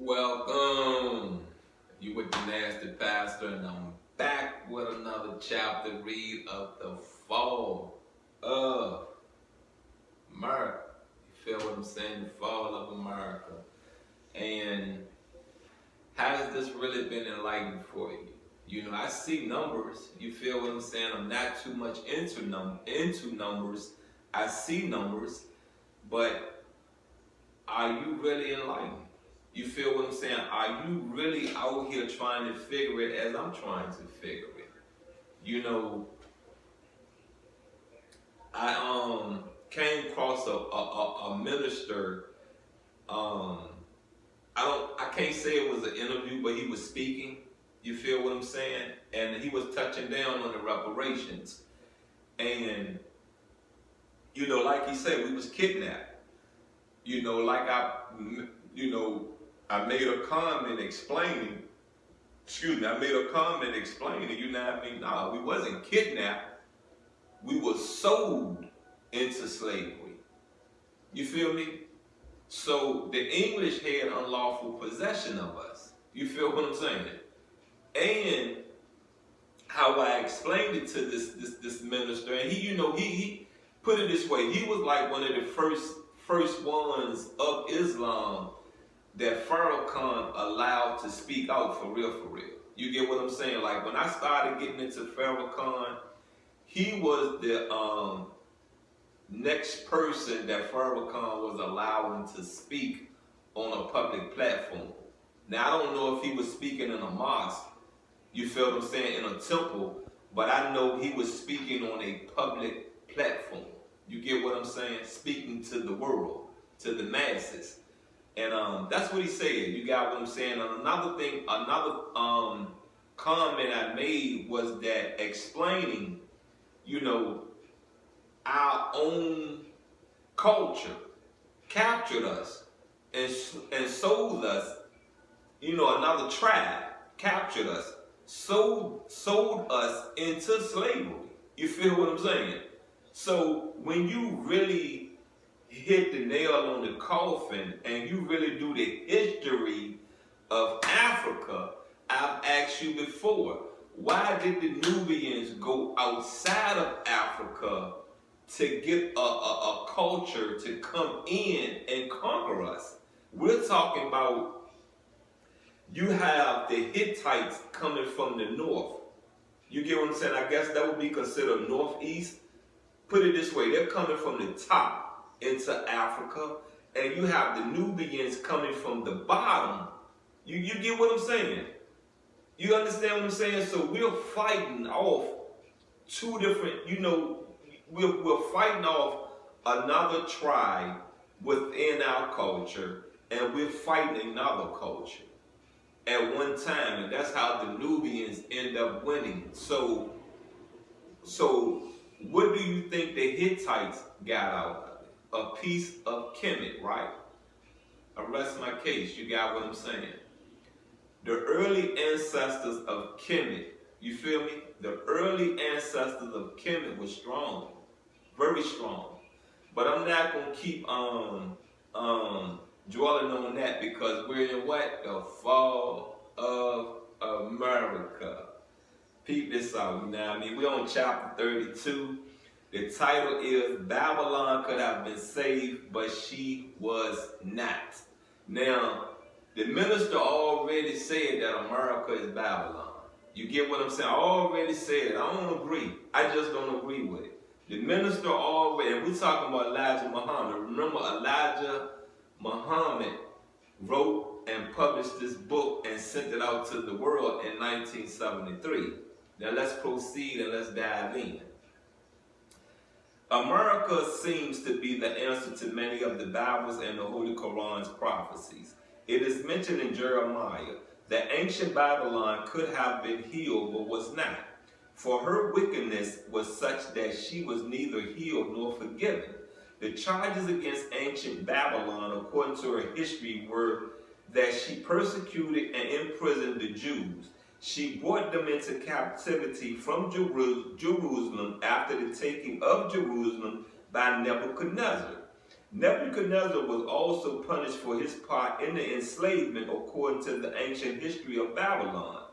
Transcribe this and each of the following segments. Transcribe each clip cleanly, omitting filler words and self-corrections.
Welcome. You with the nasty pastor, and I'm back with another chapter read of the fall of America. You feel what I'm saying? The fall of America. And has this really been enlightening for you? You know, I see numbers. You feel what I'm saying? I'm not too much into numbers. I see numbers, but are you really enlightened? You feel what I'm saying? Are you really out here trying to figure it as I'm trying to figure it? You know, I came across a minister. I can't say it was an interview, but he was speaking. You feel what I'm saying? And he was touching down on the reparations. And you know, like he said, we was kidnapped. You know, I made a comment explaining, you know what I mean? No, we wasn't kidnapped. We were sold into slavery. You feel me? So the English had unlawful possession of us. You feel what I'm saying? And how I explained it to this minister, and he put it this way. He was like one of the first ones of Islam that Farrakhan allowed to speak out for real. You get what I'm saying? Like when I started getting into Farrakhan, he was the next person that Farrakhan was allowing to speak on a public platform. Now I don't know if he was speaking in a mosque, you feel what I'm saying, in a temple, but I know he was speaking on a public platform. You get what I'm saying? Speaking to the world, to the masses. And that's what he said. You got what I'm saying? And another comment I made was that explaining, you know, our own culture captured us and sold us. You know, another tribe captured us, sold us into slavery. You feel what I'm saying? So when you really hit the nail on the coffin and you really do the history of Africa, I've asked you before, why did the Nubians go outside of Africa to get a culture to come in and conquer us? We're talking about, you have the Hittites coming from the north. You get what I'm saying? I guess that would be considered northeast. Put it this way, they're coming from the top into Africa, and you have the Nubians coming from the bottom. You get what I'm saying? You understand what I'm saying? So we're fighting off two different, you know, we're fighting off another tribe within our culture, and we're fighting another culture at one time, and that's how the Nubians end up winning. So what do you think the Hittites got out of it? A piece of Kemet, right? I rest my case. You got what I'm saying? The early ancestors of Kemet, you feel me? The early ancestors of Kemet were strong, very strong. But I'm not gonna keep dwelling on that, because we're in what? The fall of America. Peep this out, you know what I mean? We're on chapter 32. The title is Babylon Could Have Been Saved, But She Was Not. Now, the minister already said that America is Babylon. You get what I'm saying? I already said it. I don't agree. I just don't agree with it. The minister already, and we're talking about Elijah Muhammad. Remember, Elijah Muhammad wrote and published this book and sent it out to the world in 1973. Now let's proceed and let's dive in. America seems to be the answer to many of the Bible's and the Holy Quran's prophecies. It is mentioned in Jeremiah that ancient Babylon could have been healed but was not, for her wickedness was such that she was neither healed nor forgiven. The charges against ancient Babylon, according to her history, were that she persecuted and imprisoned the Jews. She brought them into captivity from Jerusalem after the taking of Jerusalem by Nebuchadnezzar. Nebuchadnezzar was also punished for his part in the enslavement according to the ancient history of Babylon.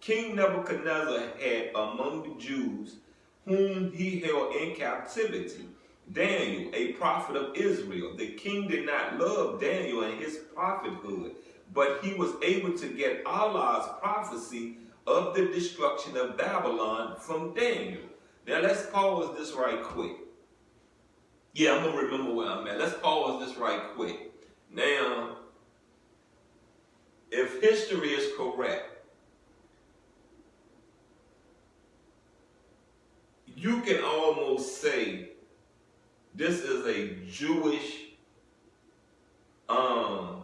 King Nebuchadnezzar had among the Jews whom he held in captivity Daniel, a prophet of Israel. The king did not love Daniel and his prophethood, but he was able to get Allah's prophecy of the destruction of Babylon from Daniel. Now let's pause this right quick. Yeah, I'm going to remember where I'm at. Let's pause this right quick. Now, if history is correct, you can almost say this is a Jewish, how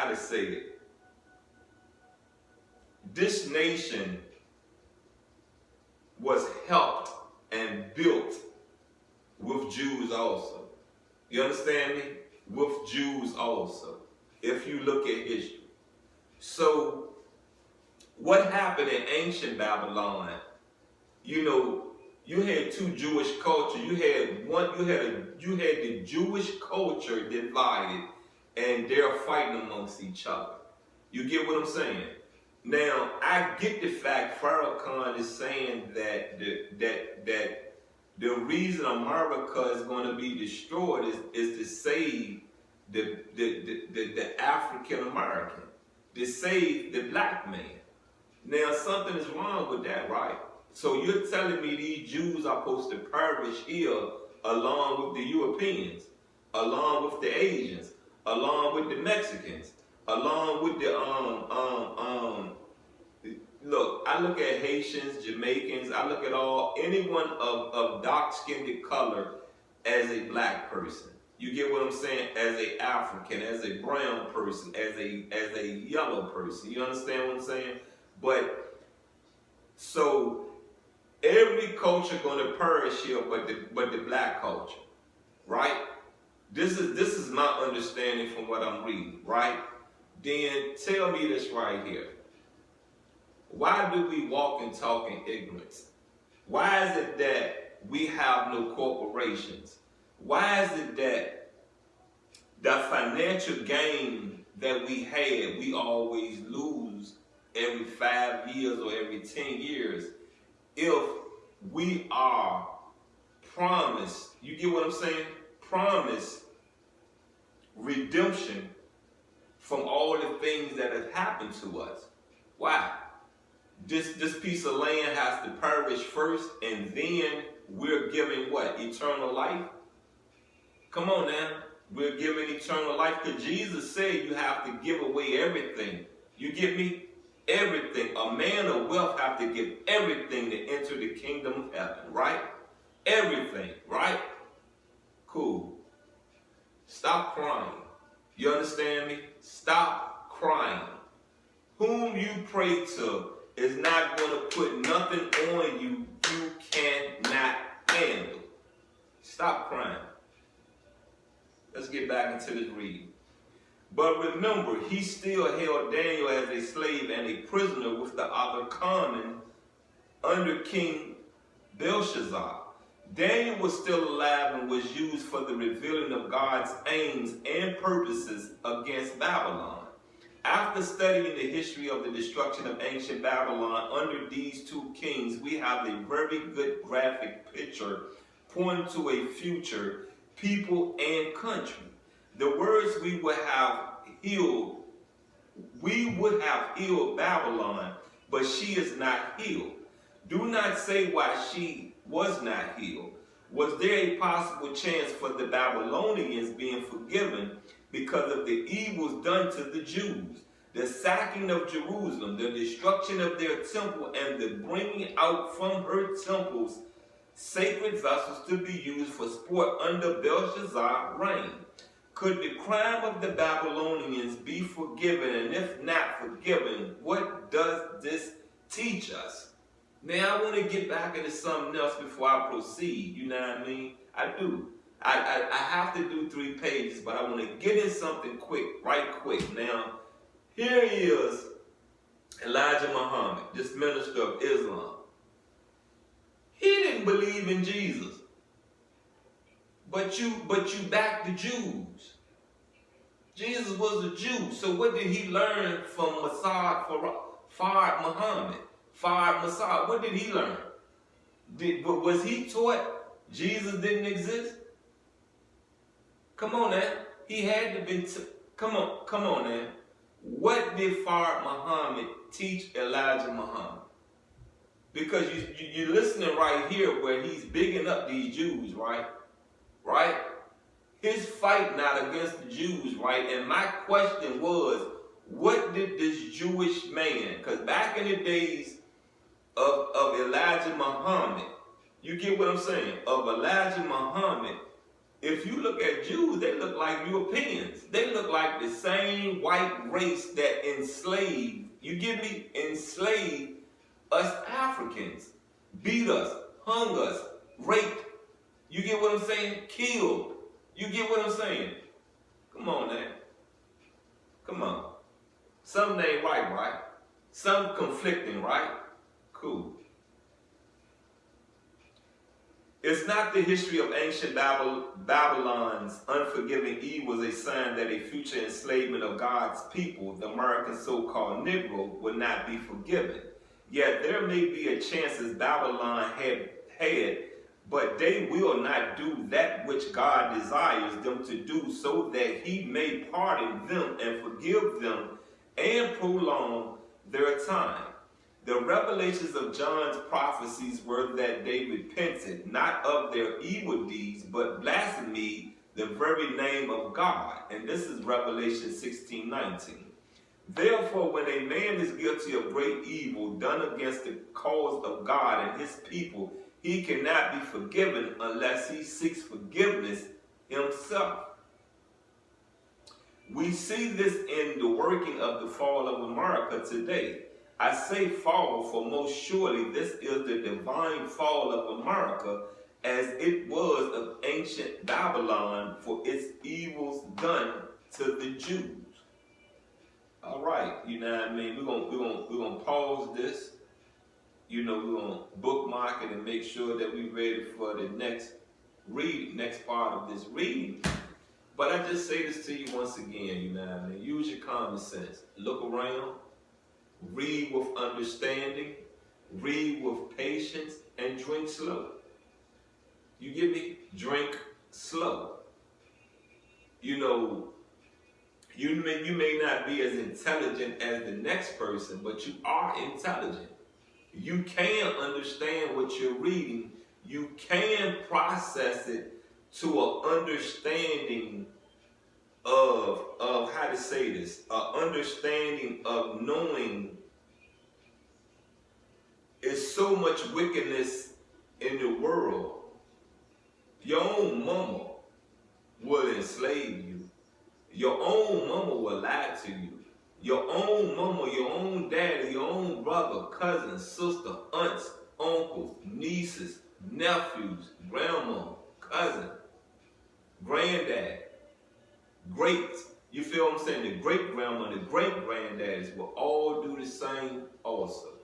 to say it? This nation was helped and built with Jews also. You understand me? With Jews also, if you look at history. So, what happened in ancient Babylon? You know, you had two Jewish cultures. You had the Jewish culture divided, and they're fighting amongst each other. You get what I'm saying? Now, I get the fact Farrakhan is saying that the reason America is going to be destroyed is to save the African American, to save the black man. Now, something is wrong with that, right? So you're telling me these Jews are supposed to perish here along with the Europeans, along with the Asians, along with the Mexicans, along with the look, I look at Haitians, Jamaicans, I look at anyone of dark-skinned color as a black person. You get what I'm saying? As a African, as a brown person, as a yellow person. You understand what I'm saying? But so every culture gonna perish here, but the black culture, right? This is my understanding from what I'm reading, right? Then tell me this right here. Why do we walk and talk in ignorance? Why is it that we have no corporations? Why is it that the financial gain that we had, we always lose every 5 years or every 10 years if we are promised, you get what I'm saying? Promised redemption from all the things that have happened to us. Why? This piece of land has to perish first, and then we're giving what? Eternal life? Come on now. We're giving eternal life because Jesus said you have to give away everything. You get me? Everything. A man of wealth have to give everything to enter the kingdom of heaven, right? Everything, right? Cool. Stop crying. You understand me? Stop crying. Whom you pray to is not going to put nothing on you you cannot handle. Stop crying. Let's get back into this reading. But remember, he still held Daniel as a slave and a prisoner with the other common under King Belshazzar. Daniel was still alive and was used for the revealing of God's aims and purposes against Babylon. After studying the history of the destruction of ancient Babylon under these two kings, we have a very good graphic picture pointing to a future, people, and country. The words we would have healed Babylon, but she is not healed. Do not say why she was not healed. Was there a possible chance for the Babylonians being forgiven because of the evils done to the Jews? The sacking of Jerusalem, the destruction of their temple, and the bringing out from her temples sacred vessels to be used for sport under Belshazzar's reign. Could the crime of the Babylonians be forgiven? And if not forgiven, what does this teach us? Now, I want to get back into something else before I proceed. You know what I mean? I do. I have to do 3 pages, but I want to get in something quick, right quick. Now, here he is, Elijah Muhammad, this minister of Islam. He didn't believe in Jesus. But you back the Jews. Jesus was a Jew. So what did he learn from Fard Muhammad? Fard Messiah. What did he learn? Was he taught Jesus didn't exist? Come on now. He had to be. Come on now. What did Fard Muhammad teach Elijah Muhammad? Because you're listening right here where he's bigging up these Jews, right? Right? His fight not against the Jews, right? And my question was, what did this Jewish man, because back in the days of Elijah Muhammad, you get what I'm saying? Of Elijah Muhammad, if you look at Jews, they look like Europeans. They look like the same white race that enslaved, you get me? Enslaved us Africans, beat us, hung us, raped. You get what I'm saying? Killed. You get what I'm saying? Come on, man. Come on. Something ain't right? Something conflicting, right? Cool. It's not the history of ancient Babylon's unforgiving evil a sign that a future enslavement of God's people, the American so-called Negro, would not be forgiven. Yet there may be a chance as Babylon had, but they will not do that which God desires them to do, so that he may pardon them and forgive them and prolong their time. The revelations of John's prophecies were that they repented, not of their evil deeds, but blasphemed the very name of God. And this is Revelation 16:19. Therefore, when a man is guilty of great evil done against the cause of God and his people, he cannot be forgiven unless he seeks forgiveness himself. We see this in the working of the fall of America today. I say fall, for most surely this is the divine fall of America, as it was of ancient Babylon for its evils done to the Jews. All right, you know what I mean? We're gonna pause this. You know, we're gonna bookmark it and make sure that we're ready for the next part of this reading. But I just say this to you once again, you know what I mean? Use your common sense. Look around, read with understanding, read with patience, and drink slow. You get me? Drink slow. You know, you may not be as intelligent as the next person, but you are intelligent. You can understand what you're reading. You can process it to an understanding of how to say this, an understanding of knowing there's so much wickedness in the world. Your own mama will enslave you. Your own mama will lie to you. Your own mama, your own daddy, your own brother, cousin, sister, aunts, uncles, nieces, nephews, grandma, cousin, granddad, great, you feel what I'm saying? The great grandma, the great granddaddies will all do the same also.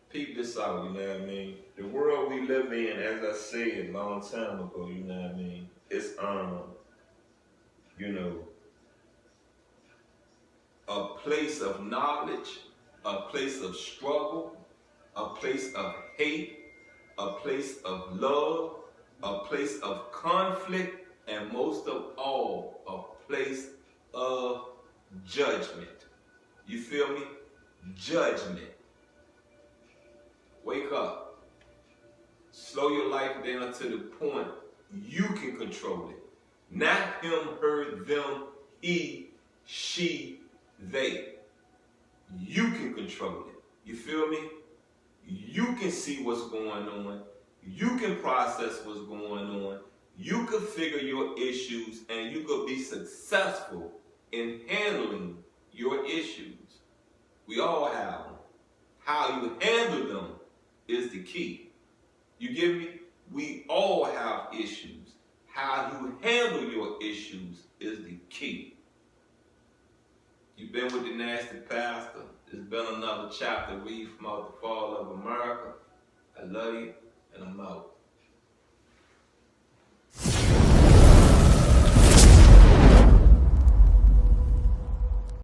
Peep this out, you know what I mean? The world we live in, as I said a long time ago, you know what I mean? It's you know, a place of knowledge, a place of struggle, a place of hate, a place of love, a place of conflict, and most of all, a place of judgment. You feel me? Judgment. Wake up. Slow your life down to the point you can control it. Not him, her, them, he, she, they. You can control it. You feel me? You can see what's going on. You can process what's going on. You can figure your issues, and you could be successful in handling your issues. We all have them. How you handle them is the key. You get me? We all have issues. How you handle your issues is the key. You've been with the Nasty Pastor. There's been another chapter read from Out the Fall of America. I love you. and I'm out.